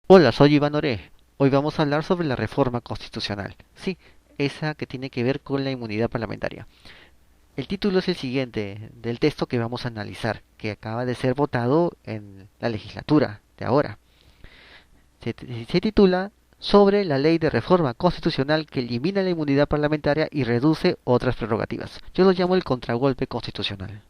Hola, soy Iván Oré. Hoy vamos a hablar sobre la reforma constitucional. Sí, esa que tiene que ver con la inmunidad parlamentaria. El título es el siguiente del texto que vamos a analizar, que acaba de ser votado en la legislatura de ahora. Se titula sobre la ley de reforma constitucional que elimina la inmunidad parlamentaria y reduce otras prerrogativas. Yo lo llamo el contragolpe constitucional.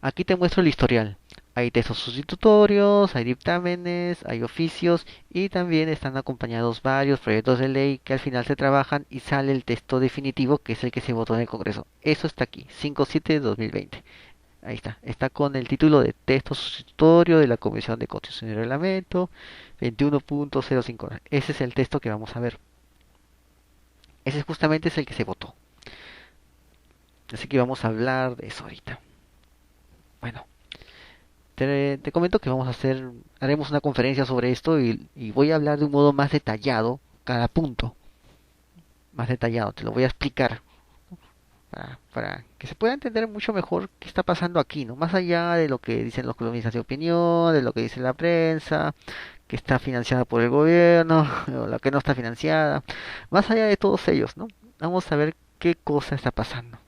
Aquí te muestro el historial. Hay textos sustitutorios, hay dictámenes, hay oficios y también están acompañados varios proyectos de ley que al final se trabajan y sale el texto definitivo que es el que se votó en el Congreso. Eso está aquí, 5-7 de 2020. Ahí está, está con el título de texto sustitutorio de la Comisión de Constitución y Reglamento 21.05. Ese es el texto que vamos a ver. Ese justamente es el que se votó. Así que vamos a hablar de eso ahorita. Bueno, te comento que haremos una conferencia sobre esto y voy a hablar de un modo más detallado cada punto, más detallado, te lo voy a explicar para que se pueda entender mucho mejor qué está pasando aquí, ¿no? Más allá de lo que dicen los columnistas de opinión, de lo que dice la prensa, que está financiada por el gobierno, o la que no está financiada, más allá de todos ellos, ¿no? Vamos a ver qué cosa está pasando.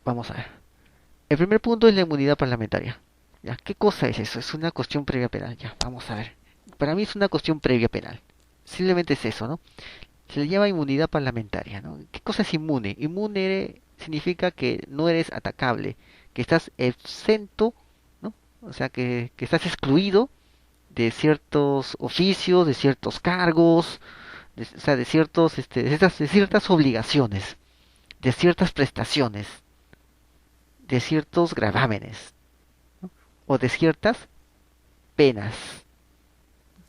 Vamos a ver. El primer punto es la inmunidad parlamentaria. ¿Ya? ¿Qué cosa es eso? Es una cuestión previa penal. Ya, vamos a ver. Para mí es una cuestión previa penal. Simplemente es eso, ¿no? Se le llama inmunidad parlamentaria, ¿no? ¿Qué cosa es inmune? Inmune significa que no eres atacable, que estás exento, ¿no? O sea, que estás excluido de ciertos oficios, de ciertos cargos, o sea, de ciertas obligaciones, de ciertas prestaciones, de ciertos gravámenes, ¿no? O de ciertas penas.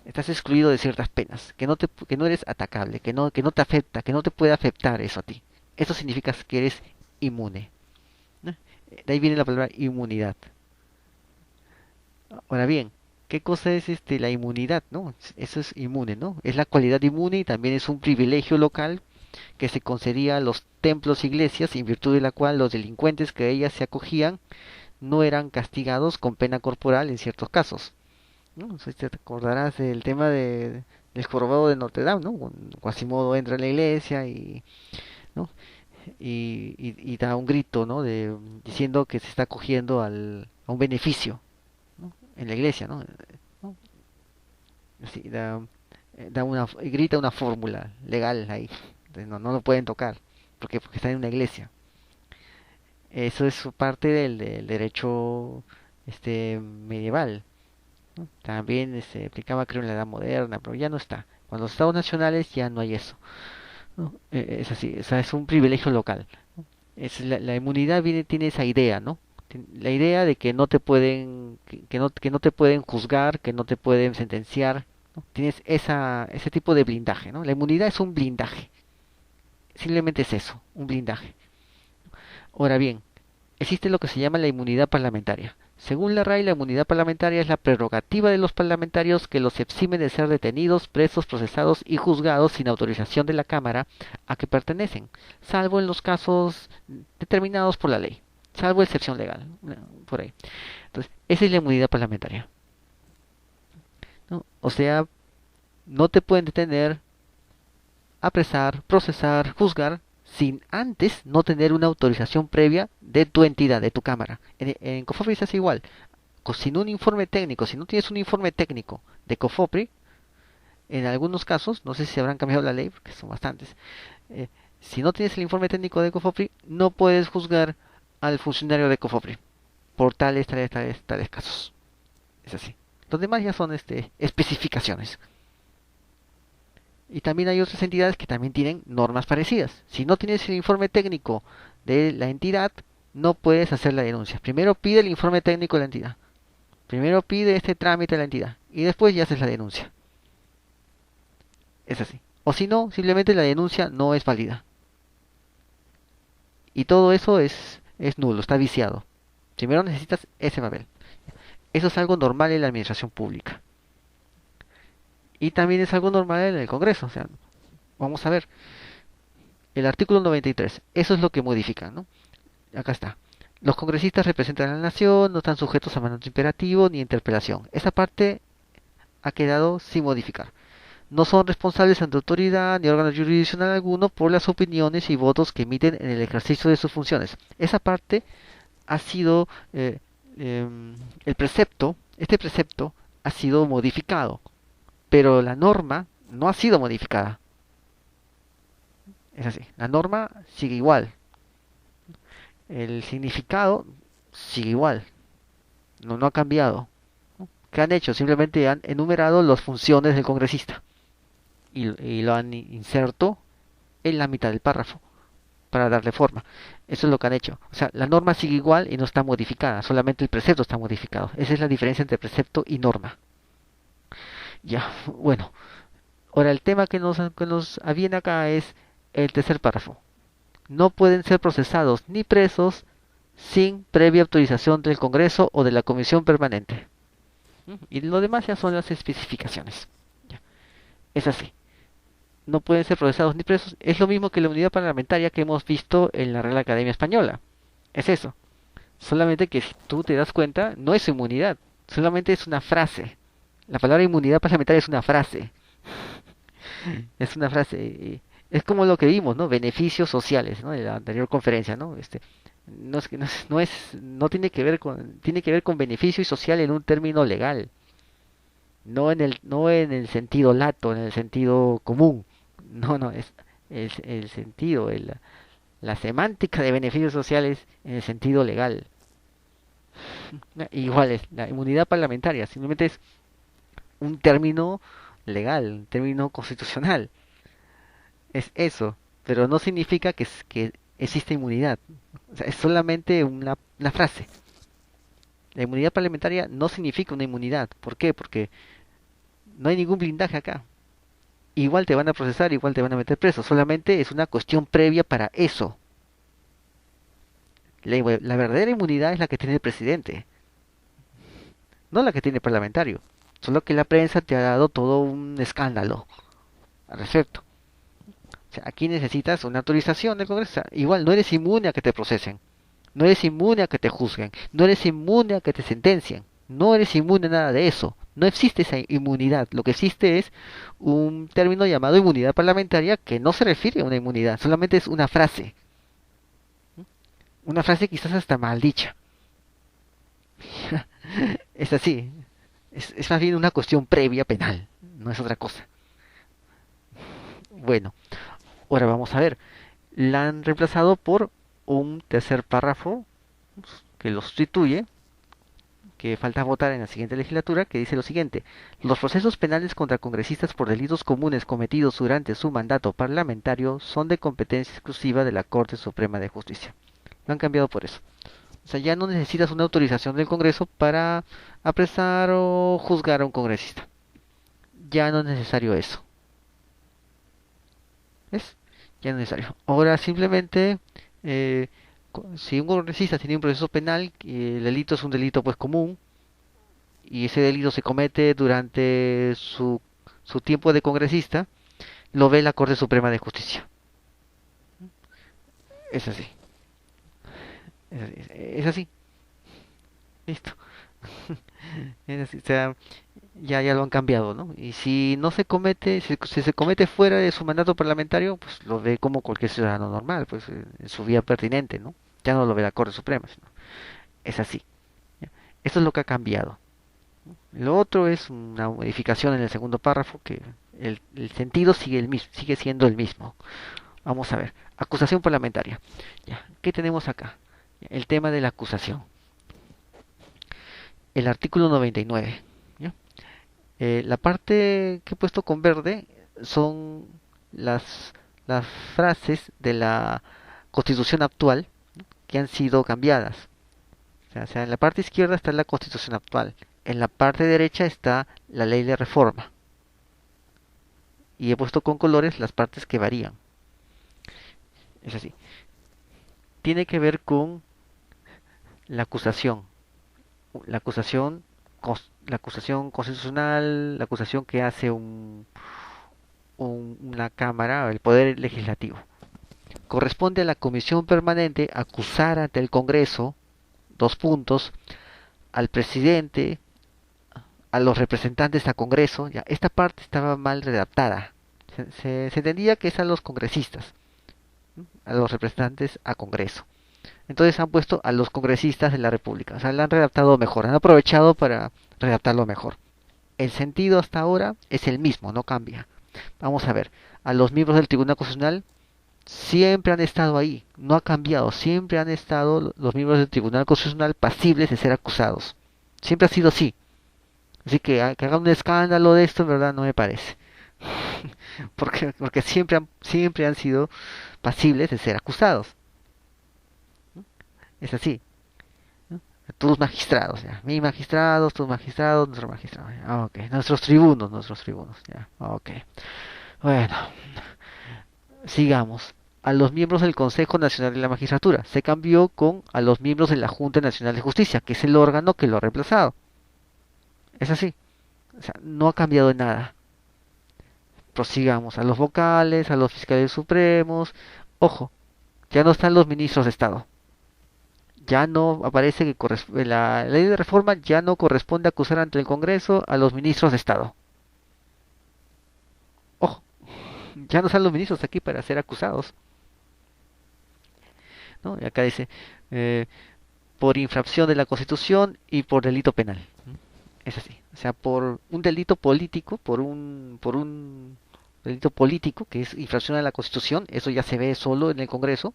Estás excluido de ciertas penas, que no eres atacable, que no te afecta, que no te puede afectar eso a ti. Eso significa que eres inmune, ¿no? De ahí viene la palabra inmunidad. Ahora bien, ¿qué cosa es la inmunidad, no? Eso es inmune, ¿no? Es la cualidad inmune y también es un privilegio local que se concedía a los templos e iglesias en virtud de la cual los delincuentes que a ellas se acogían no eran castigados con pena corporal en ciertos casos. ¿No? No sé si te acordarás del tema del jorobado de Notre Dame, ¿no? Cuando Quasimodo entra en la iglesia ¿no? y da un grito, ¿no? Diciendo que se está acogiendo a un beneficio, ¿no? En la iglesia, ¿no? ¿No? Así, grita una fórmula legal ahí. Entonces, no lo pueden tocar porque está en una iglesia. Eso es parte del derecho medieval. ¿No? También se aplicaba creo en la edad moderna, pero ya no está. Con los estados nacionales ya no hay eso, ¿no? Es así, o sea, es un privilegio local. ¿No? La inmunidad tiene esa idea, ¿no? La idea de que no te pueden, que no te pueden juzgar, que no te pueden sentenciar, ¿no? Tienes ese tipo de blindaje, ¿no? La inmunidad es un blindaje, simplemente es eso, un blindaje. Ahora bien, existe lo que se llama la inmunidad parlamentaria. Según la RAI, la inmunidad parlamentaria es la prerrogativa de los parlamentarios que los exime de ser detenidos, presos, procesados y juzgados sin autorización de la Cámara a que pertenecen, salvo en los casos determinados por la ley, salvo excepción legal, por ahí. Entonces, esa es la inmunidad parlamentaria, ¿no? O sea, no te pueden detener, apresar, procesar, juzgar sin antes no tener una autorización previa de tu entidad, de tu cámara. En COFOPRI se hace igual. Sin un informe técnico, si no tienes un informe técnico de COFOPRI, en algunos casos, no sé si habrán cambiado la ley, porque son bastantes, eh, si no tienes el informe técnico de COFOPRI, no puedes juzgar al funcionario de COFOPRI por tales casos. Es así. Los demás ya son especificaciones. Y también hay otras entidades que también tienen normas parecidas. Si no tienes el informe técnico de la entidad, no puedes hacer la denuncia. Primero pide el informe técnico de la entidad. Primero pide este trámite de la entidad. Y después ya haces la denuncia. Es así. O si no, simplemente la denuncia no es válida. Y todo eso es nulo, está viciado. Primero necesitas ese papel. Eso es algo normal en la administración pública. Y también es algo normal en el Congreso. O sea, vamos a ver. El artículo 93, eso es lo que modifica, ¿no? Acá está. Los congresistas representan a la nación, no están sujetos a mandato imperativo ni interpelación. Esa parte ha quedado sin modificar. No son responsables ante autoridad ni órgano jurisdiccional alguno por las opiniones y votos que emiten en el ejercicio de sus funciones. Esa parte ha sido el precepto, este precepto ha sido modificado, pero la norma no ha sido modificada. Es así, la norma sigue igual, el significado sigue igual, no ha cambiado. ¿Qué han hecho? Simplemente han enumerado las funciones del congresista y lo han inserto en la mitad del párrafo para darle forma. Eso es lo que han hecho. O sea, la norma sigue igual y no está modificada, solamente el precepto está modificado. Esa es la diferencia entre precepto y norma. Ya, bueno. Ahora el tema que nos aviene acá es el tercer párrafo. No pueden ser procesados ni presos sin previa autorización del Congreso o de la Comisión Permanente. Y lo demás ya son las especificaciones. Ya. Es así. No pueden ser procesados ni presos. Es lo mismo que la unidad parlamentaria que hemos visto en la Real Academia Española. Es eso. Solamente que si tú te das cuenta, no es inmunidad. Solamente es una frase. La palabra inmunidad parlamentaria es una frase. Es una frase. Es como lo que vimos, ¿no? Beneficios sociales, ¿no? De la anterior conferencia, ¿no? No es, no tiene que ver con beneficio y social en un término legal, no en el sentido lato, en el sentido común. No, es el sentido, la semántica de beneficios sociales en el sentido legal. Igual es la inmunidad parlamentaria, simplemente es un término legal, un término constitucional. Es eso, pero no significa que existe inmunidad. O sea, es solamente una frase. La inmunidad parlamentaria no significa una inmunidad. ¿Por qué? Porque no hay ningún blindaje acá. Igual te van a procesar, igual te van a meter preso. Solamente es una cuestión previa para eso. La verdadera inmunidad es la que tiene el presidente, no la que tiene el parlamentario. Solo que la prensa te ha dado todo un escándalo al respecto. O sea, aquí necesitas una autorización del Congreso. Igual no eres inmune a que te procesen. No eres inmune a que te juzguen. No eres inmune a que te sentencien. No eres inmune a nada de eso. No existe esa inmunidad. Lo que existe es un término llamado inmunidad parlamentaria que no se refiere a una inmunidad. Solamente es una frase. Una frase quizás hasta mal dicha. Es así. Es más bien una cuestión previa penal. No es otra cosa. Bueno, ahora vamos a ver. La han reemplazado por un tercer párrafo que lo sustituye, que falta votar en la siguiente legislatura, que dice lo siguiente: los procesos penales contra congresistas por delitos comunes cometidos durante su mandato parlamentario son de competencia exclusiva de la Corte Suprema de Justicia. Lo han cambiado por eso. O sea, ya no necesitas una autorización del Congreso para apresar o juzgar a un congresista. Ya no es necesario eso. ¿Ves? Ya no es necesario. Ahora simplemente, eh, si un congresista tiene un proceso penal, el delito es un delito pues común, y ese delito se comete durante su tiempo de congresista, lo ve la Corte Suprema de Justicia. Es así. Es así. Es así. Listo. Es así. O sea, ya lo han cambiado, ¿no? Y si no se comete, si se comete fuera de su mandato parlamentario, pues lo ve como cualquier ciudadano normal, pues en su vía pertinente, ¿no? Ya no lo ve la Corte Suprema, sino es así. ¿Ya? Esto es lo que ha cambiado. Lo otro es una modificación en el segundo párrafo que el sentido sigue el mismo, sigue siendo el mismo. Vamos a ver, acusación parlamentaria. Ya, ¿qué tenemos acá? El tema de la acusación. El artículo 99. ¿Ya? La parte que he puesto con verde son las, las frases de la Constitución actual que han sido cambiadas. O sea, en la parte izquierda está la Constitución actual. En la parte derecha está la ley de reforma. Y he puesto con colores las partes que varían. Es así. Tiene que ver con la acusación. La acusación, la acusación constitucional, la acusación que hace una Cámara, el Poder Legislativo. Corresponde a la Comisión Permanente acusar ante el Congreso, dos puntos, al presidente, a los representantes a Congreso, ya, esta parte estaba mal redactada. Se entendía que es a los congresistas, a los representantes a Congreso. Entonces han puesto a los congresistas de la República. O sea, la han redactado mejor, han aprovechado para redactarlo mejor. El sentido hasta ahora es el mismo, no cambia. Vamos a ver, a los miembros del Tribunal Constitucional siempre han estado ahí, no ha cambiado, siempre han estado los miembros del Tribunal Constitucional pasibles de ser acusados. Siempre ha sido así. Así que hagan un escándalo de esto, en verdad, no me parece. Porque siempre han sido pasibles de ser acusados. Es así. ¿No? Tus magistrados, ya. Mis magistrados, tus magistrados, nuestros magistrados. Ya. Ok. Nuestros tribunos, ya. Ok. Bueno, sigamos. A los miembros del Consejo Nacional de la Magistratura. Se cambió con a los miembros de la Junta Nacional de Justicia, que es el órgano que lo ha reemplazado. Es así. O sea, no ha cambiado en nada. Prosigamos. A los vocales, a los fiscales supremos. Ojo, ya no están los ministros de Estado. Ya no aparece que la ley de reforma ya no corresponde acusar ante el Congreso a los ministros de Estado. Ojo, ya no están los ministros aquí para ser acusados, ¿no? Y acá dice, eh, por infracción de la Constitución y por delito penal. Es así. O sea, por un delito político, por un delito político, que es infracción a la Constitución, eso ya se ve solo en el Congreso,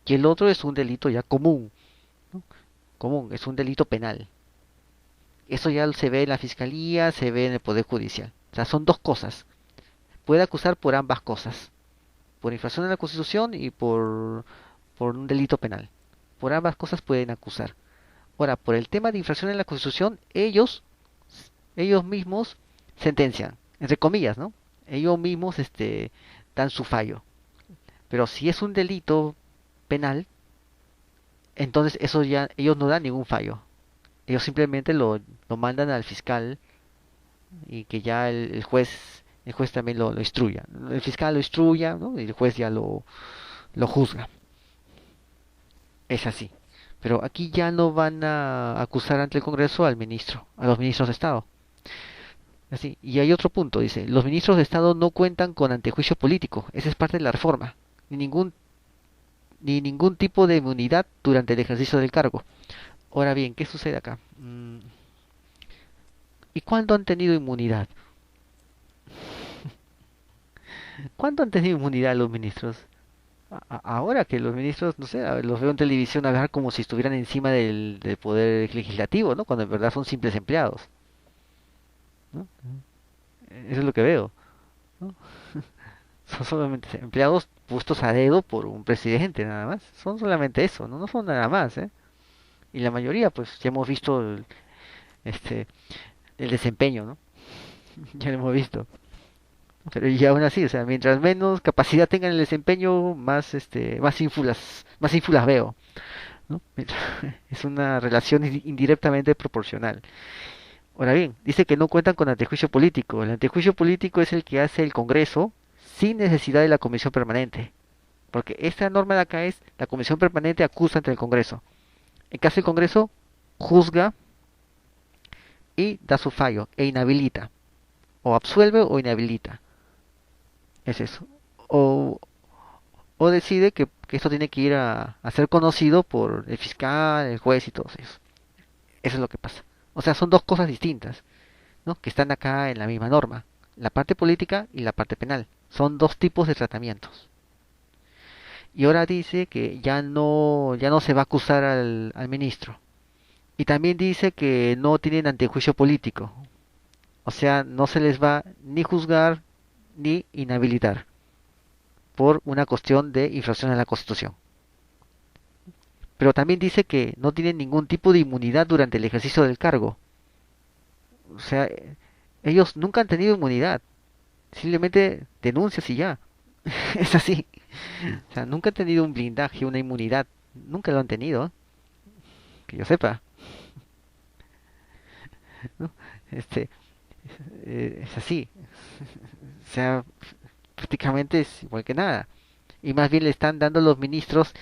y el otro es un delito ya común, ¿no? Común, es un delito penal. Eso ya se ve en la Fiscalía, se ve en el Poder Judicial. O sea, son dos cosas. Puede acusar por ambas cosas. Por infracción a la Constitución y por un delito penal. Por ambas cosas pueden acusar. Ahora, por el tema de infracción en la Constitución, ellos mismos sentencian, entre comillas, ¿no? Ellos mismos dan su fallo. Pero si es un delito penal, entonces eso ya ellos no dan ningún fallo. Ellos simplemente lo mandan al fiscal y que ya el juez también lo instruya. El fiscal lo instruya, ¿no? Y el juez ya lo juzga. Es así. Pero aquí ya no van a acusar ante el Congreso al ministro, a los ministros de Estado. Así. Y hay otro punto, dice, los ministros de Estado no cuentan con antejuicio político. Esa es parte de la reforma. Ni ningún tipo de inmunidad durante el ejercicio del cargo. Ahora bien, ¿qué sucede acá? ¿Y cuándo han tenido inmunidad? ¿Cuándo han tenido inmunidad los ministros? Ahora que los ministros, no sé, los veo en televisión hablar como si estuvieran encima del poder legislativo, ¿no? Cuando en verdad son simples empleados, ¿no? Eso es lo que veo, ¿no? Son solamente empleados puestos a dedo por un presidente, nada más. Son solamente eso, ¿no? No son nada más, ¿eh? Y la mayoría, pues, ya hemos visto este, el desempeño, ¿no? Ya lo hemos visto. Pero y aún así, o sea, mientras menos capacidad tengan el desempeño, más ínfulas veo, ¿no? Es una relación indirectamente proporcional. Ahora bien, dice que no cuentan con antejuicio político. El antejuicio político es el que hace el Congreso sin necesidad de la Comisión Permanente. Porque esta norma de acá es la Comisión Permanente acusa ante el Congreso. En caso el Congreso juzga y da su fallo e inhabilita. O absuelve o inhabilita. Es eso. O, o decide que esto tiene que ir a ser conocido por el fiscal, el juez y todos eso. Eso es lo que pasa. O sea, son dos cosas distintas, ¿no? Que están acá en la misma norma. La parte política y la parte penal. Son dos tipos de tratamientos. Y ahora dice que ya no se va a acusar al ministro. Y también dice que no tienen antejuicio político. O sea, no se les va ni juzgar ni inhabilitar por una cuestión de infracción a la Constitución. Pero también dice que no tienen ningún tipo de inmunidad durante el ejercicio del cargo. O sea, ellos nunca han tenido inmunidad. Simplemente denuncias y ya. Es así. O sea, nunca han tenido un blindaje, una inmunidad. Nunca lo han tenido, ¿eh? Que yo sepa, ¿no? Este, es así. O sea, prácticamente es igual que nada. Y más bien le están dando a los ministros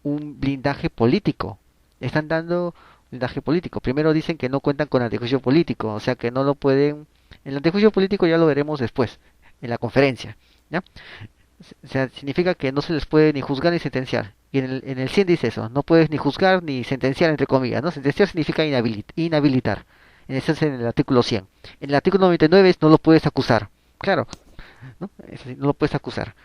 un blindaje político. Le están dando Blindaje político. Primero dicen que no cuentan con antejuicio político, o sea que no lo pueden. El antejuicio político ya lo veremos después, en la conferencia. ¿Ya? O sea, significa que no se les puede ni juzgar ni sentenciar. Y en el 100 dice eso, no puedes ni juzgar ni sentenciar, entre comillas, ¿no? Sentenciar significa inhabilitar. Ese es en el artículo 100. En el artículo 99 es no lo puedes acusar. Claro, ¿no? Es decir, no lo puedes acusar.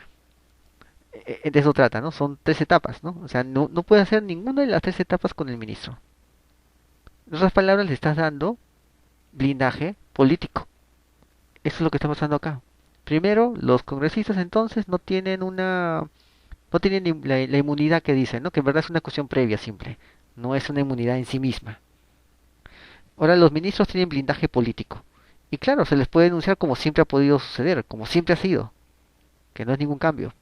De eso trata, ¿no? Son tres etapas, ¿no? O sea, no puedes hacer ninguna de las tres etapas con el ministro. En otras palabras, le estás dando blindaje político. Eso es lo que está pasando acá. Primero, los congresistas entonces no tienen la inmunidad que dicen, ¿no? Que en verdad es una cuestión previa simple, no es una inmunidad en sí misma. Ahora los ministros tienen blindaje político. Y claro, se les puede denunciar como siempre ha podido suceder, como siempre ha sido, que no es ningún cambio.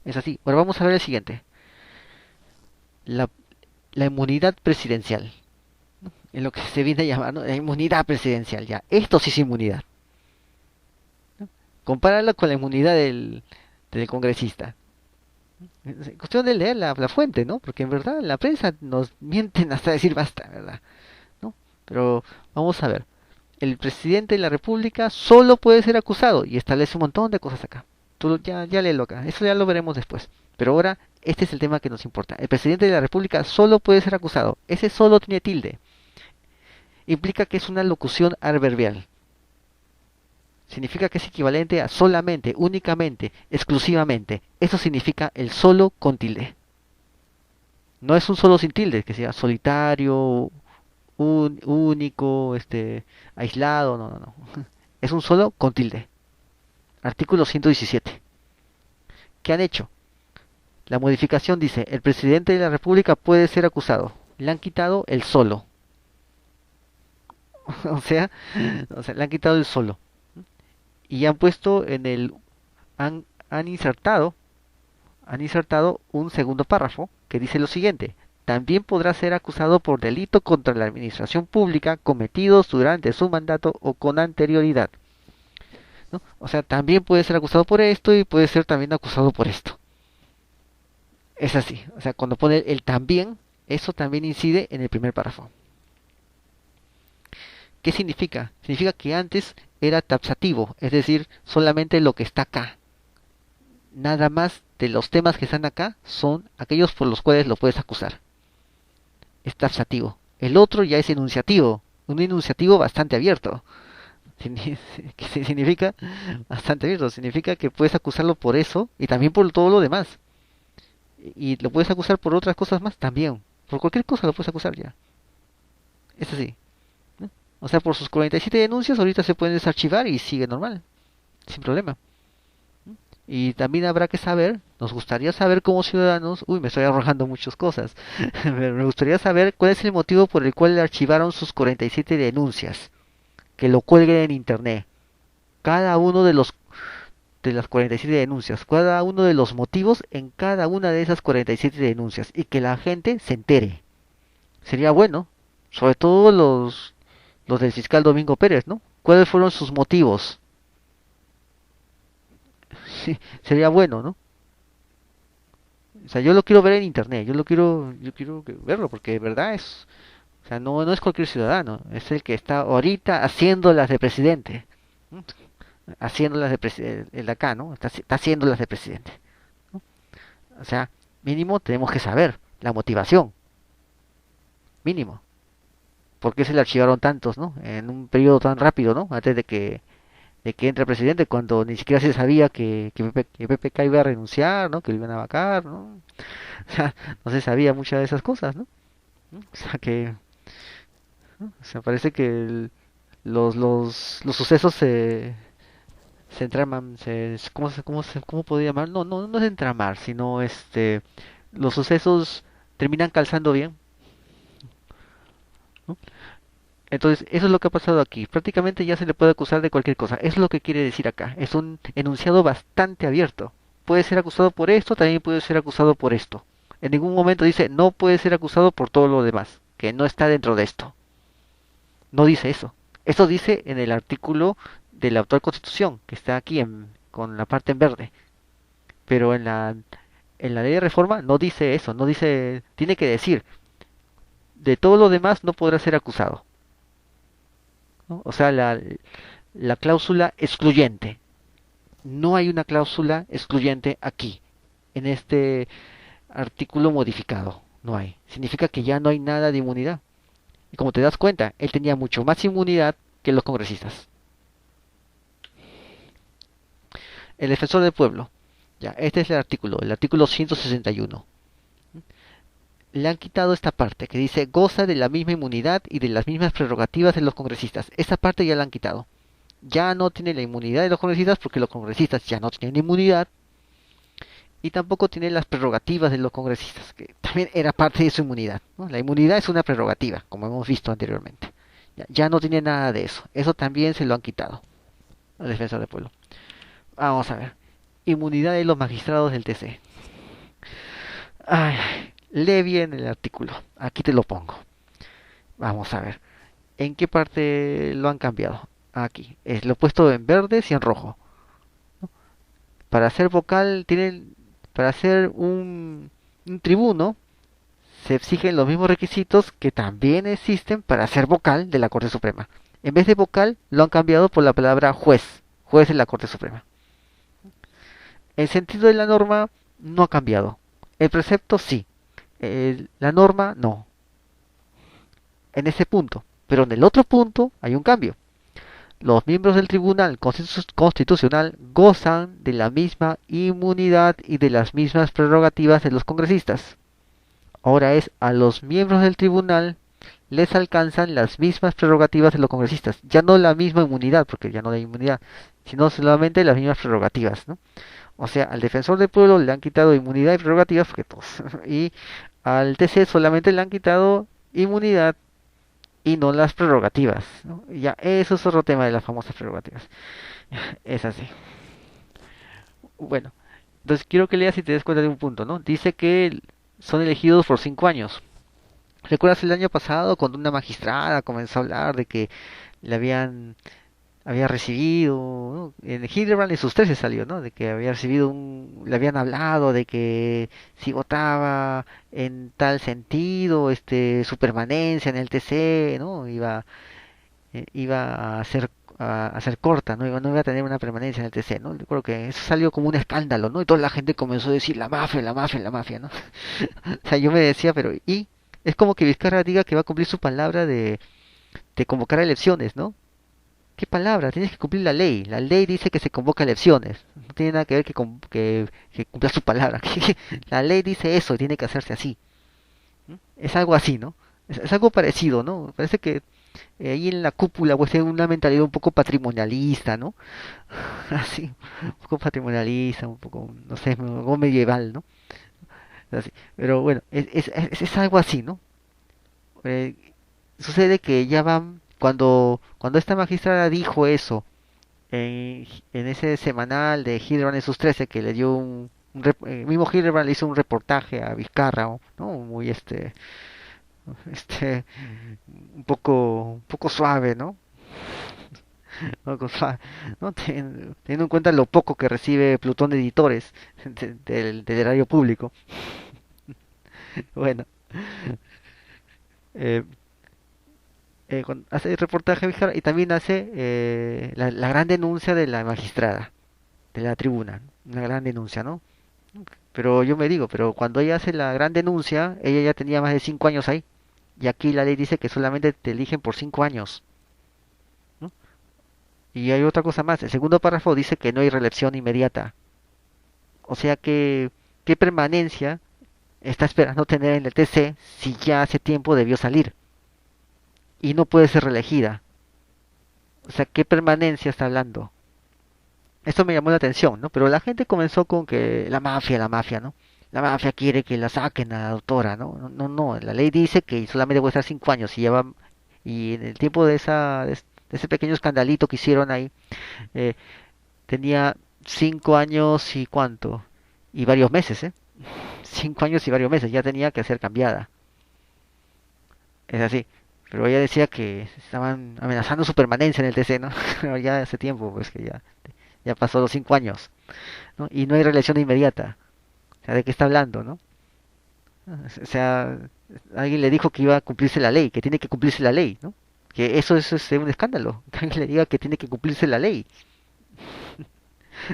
Es así. Ahora vamos a ver el siguiente. La, la inmunidad presidencial. En lo que se viene a llamar, ¿no? La inmunidad presidencial, ya. Esto sí es inmunidad. Compáralo con la inmunidad del congresista. Es cuestión de leer la fuente, ¿no? Porque en verdad la prensa nos mienten hasta decir basta, ¿verdad? ¿No? Pero vamos a ver. El presidente de la República solo puede ser acusado y establece un montón de cosas acá. Tú ya léelo acá. Eso ya lo veremos después. Pero ahora este es el tema que nos importa. El presidente de la República solo puede ser acusado. Ese solo tiene tilde. Implica que es una locución adverbial. Significa que es equivalente a solamente, únicamente, exclusivamente. Eso significa el solo con tilde. No es un solo sin tilde, que sea solitario, único, aislado, no, no, no. Es un solo con tilde. Artículo 117. ¿Qué han hecho? La modificación dice, el presidente de la República puede ser acusado. Le han quitado el solo. o sea, le han quitado el solo. Y han puesto han insertado un segundo párrafo que dice lo siguiente: también podrá ser acusado por delito contra la administración pública cometidos durante su mandato o con anterioridad, ¿no? O sea, también puede ser acusado por esto y puede ser también acusado por esto. Es así. O sea, cuando pone el también, eso también incide en el primer párrafo. ¿Qué significa? Significa que antes era taxativo, es decir, solamente lo que está acá. Nada más de los temas que están acá son aquellos por los cuales lo puedes acusar. Es taxativo. El otro ya es enunciativo, un enunciativo bastante abierto. ¿Qué significa? Bastante abierto. Significa que puedes acusarlo por eso y también por todo lo demás. Y lo puedes acusar por otras cosas más también. Por cualquier cosa lo puedes acusar ya. Es así, ¿no? O sea, por sus 47 denuncias ahorita se pueden desarchivar y sigue normal, sin problema. Y también habrá que saber, nos gustaría saber como ciudadanos, uy, me estoy arrojando muchas cosas, me gustaría saber cuál es el motivo por el cual le archivaron sus 47 denuncias, que lo cuelguen en internet. Cada uno de las 47 denuncias, cada uno de los motivos en cada una de esas 47 denuncias y que la gente se entere. Sería bueno, sobre todo los del fiscal Domingo Pérez, ¿no? ¿Cuáles fueron sus motivos? Sí, sería bueno, ¿no? O sea, yo lo quiero ver en internet, yo quiero verlo porque de verdad o sea, no es cualquier ciudadano, es el que está ahorita haciéndolas de presidente, ¿no? Haciéndolas de presidente, el de acá, ¿no? Está haciéndolas de presidente, ¿no? O sea, mínimo tenemos que saber la motivación, mínimo. ¿Por qué se le archivaron tantos, ¿no? En un periodo tan rápido, ¿no? Antes de que entre el presidente, cuando ni siquiera se sabía que PPK iba a renunciar, ¿no? Que lo iban a vacar, ¿no? O sea, no se sabía muchas de esas cosas, ¿no? O sea que, ¿no? O sea, parece que los sucesos se entraman, ¿cómo podría llamar? No es entramar, sino los sucesos terminan calzando bien, ¿no? Entonces, eso es lo que ha pasado aquí. Prácticamente ya se le puede acusar de cualquier cosa. Eso es lo que quiere decir acá. Es un enunciado bastante abierto. Puede ser acusado por esto, también puede ser acusado por esto. En ningún momento dice no puede ser acusado por todo lo demás, que no está dentro de esto. No dice eso. Eso dice en el artículo de la actual Constitución, que está aquí con la parte en verde. Pero en la ley de reforma no dice eso, no dice, tiene que decir, de todo lo demás no podrá ser acusado, ¿no? O sea, la cláusula excluyente. No hay una cláusula excluyente aquí, en este artículo modificado. No hay. Significa que ya no hay nada de inmunidad. Y como te das cuenta, él tenía mucho más inmunidad que los congresistas. El defensor del pueblo. Ya, este es el artículo 161. Le han quitado esta parte que dice goza de la misma inmunidad y de las mismas prerrogativas de los congresistas. Esta parte ya la han quitado. Ya no tiene la inmunidad de los congresistas porque los congresistas ya no tienen inmunidad y tampoco tiene las prerrogativas de los congresistas, que también era parte de su inmunidad, ¿no? La inmunidad es una prerrogativa, como hemos visto anteriormente. Ya no tiene nada de eso. Eso también se lo han quitado al defensor del pueblo. Vamos a ver. Inmunidad de los magistrados del TC. Ay, lee bien el artículo. Aquí te lo pongo. Vamos a ver. ¿En qué parte lo han cambiado? Aquí. Lo he puesto en verde y en rojo. Para ser vocal, para ser un tribuno, se exigen los mismos requisitos que también existen para ser vocal de la Corte Suprema. En vez de vocal, lo han cambiado por la palabra juez. Juez de la Corte Suprema. El sentido de la norma no ha cambiado. El precepto sí. La norma no. En ese punto. Pero en el otro punto hay un cambio. Los miembros del Tribunal Constitucional gozan de la misma inmunidad y de las mismas prerrogativas de los congresistas. Ahora es a los miembros del tribunal les alcanzan las mismas prerrogativas de los congresistas. Ya no la misma inmunidad, porque ya no hay inmunidad, sino solamente las mismas prerrogativas, ¿no? O sea, al defensor del pueblo le han quitado inmunidad y prerrogativas, porque todos, y al TC solamente le han quitado inmunidad y no las prerrogativas, ¿no? Ya, eso es otro tema de las famosas prerrogativas. Es así. Bueno, entonces quiero que leas y te des cuenta de un punto, ¿no? Dice que son elegidos por 5 años. ¿Recuerdas el año pasado cuando una magistrada comenzó a hablar de que le había recibido, ¿no? En Hildebrand en sus 13 salió, ¿no? De que había recibido le habían hablado de que si votaba en tal sentido, su permanencia en el TC, ¿no? Iba a ser corta, no iba a tener una permanencia en el TC, ¿no? Yo creo que eso salió como un escándalo, ¿no? Y toda la gente comenzó a decir la mafia, la mafia, la mafia, ¿no? O sea, yo me decía, pero ¿y? Es como que Vizcarra diga que va a cumplir su palabra de convocar elecciones, ¿no? ¿Qué palabra? Tienes que cumplir la ley. La ley dice que se convoca elecciones. No tiene nada que ver que cumpla su palabra. La ley dice eso y tiene que hacerse así. ¿No? Es algo así, ¿no? Es algo parecido, ¿no? Parece que ahí en la cúpula pues hay una mentalidad un poco patrimonialista, ¿no? Así, un poco patrimonialista, un poco, no sé, algo medieval, ¿no? Así. Pero bueno, es algo así, ¿no? Eh, Sucede que ya van, cuando esta magistrada dijo eso en ese semanal de Hildebrand en sus 13 que le dio el mismo Hildebrand le hizo un reportaje a Vizcarra, ¿no? Muy este, un poco suave, ¿no? Un poco suave, ¿no? Teniendo en cuenta lo poco que recibe Plutón de Editores del erario público. Bueno, eh, hace el reportaje Vizcarra y también hace la gran denuncia de la magistrada, de la tribuna, una gran denuncia, ¿no? Pero yo me digo, pero cuando ella hace la gran denuncia, ella ya tenía más de 5 años ahí, y aquí la ley dice que solamente te eligen por 5 años, ¿no? Y hay otra cosa más, el segundo párrafo dice que no hay reelección inmediata, o sea que, ¿qué permanencia está esperando tener en el TC si ya hace tiempo debió salir y no puede ser reelegida? O sea, ¿qué permanencia está hablando? Esto me llamó la atención, ¿no? Pero la gente comenzó con que la mafia, ¿no? La mafia quiere que la saquen a la doctora, ¿no? No, no, no, la ley dice que solamente puede estar 5 años y en el tiempo de ese pequeño escandalito que hicieron ahí, eh, tenía 5 años y cuánto, y varios meses, ¿eh? 5 años y varios meses, ya tenía que ser cambiada. Es así. Pero ella decía que estaban amenazando su permanencia en el TC, ¿no? Pero ya hace tiempo, pues que ya pasó los 5 años, ¿no? Y no hay reelección inmediata. O sea, ¿de qué está hablando, no? O sea, Alguien le dijo que iba a cumplirse la ley, que tiene que cumplirse la ley, ¿no? Que eso es un escándalo, que alguien le diga que tiene que cumplirse la ley,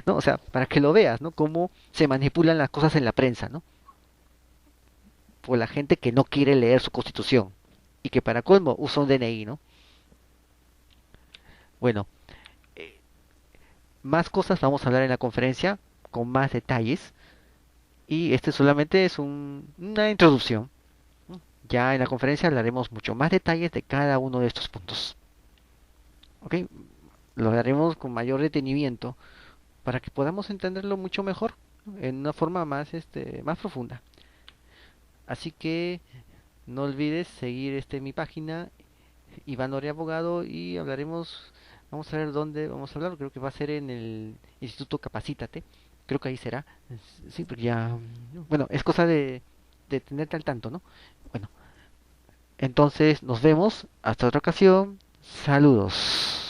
¿no? O sea, para que lo veas, ¿no? Cómo se manipulan las cosas en la prensa, ¿no? Por la gente que no quiere leer su constitución y que para colmo usa un DNI, ¿no? Bueno, eh, más cosas vamos a hablar en la conferencia con más detalles y este solamente es una introducción. Ya en la conferencia hablaremos mucho más detalles de cada uno de estos puntos. ¿Ok? Lo haremos con mayor detenimiento para que podamos entenderlo mucho mejor, ¿no? En una forma más, más profunda. Así que no olvides seguir mi página, Iván Orea Abogado, y hablaremos, vamos a ver dónde vamos a hablar, creo que va a ser en el Instituto Capacítate, creo que ahí será, sí, porque ya, bueno, es cosa de tenerte al tanto, ¿no? Bueno, entonces nos vemos, hasta otra ocasión, saludos.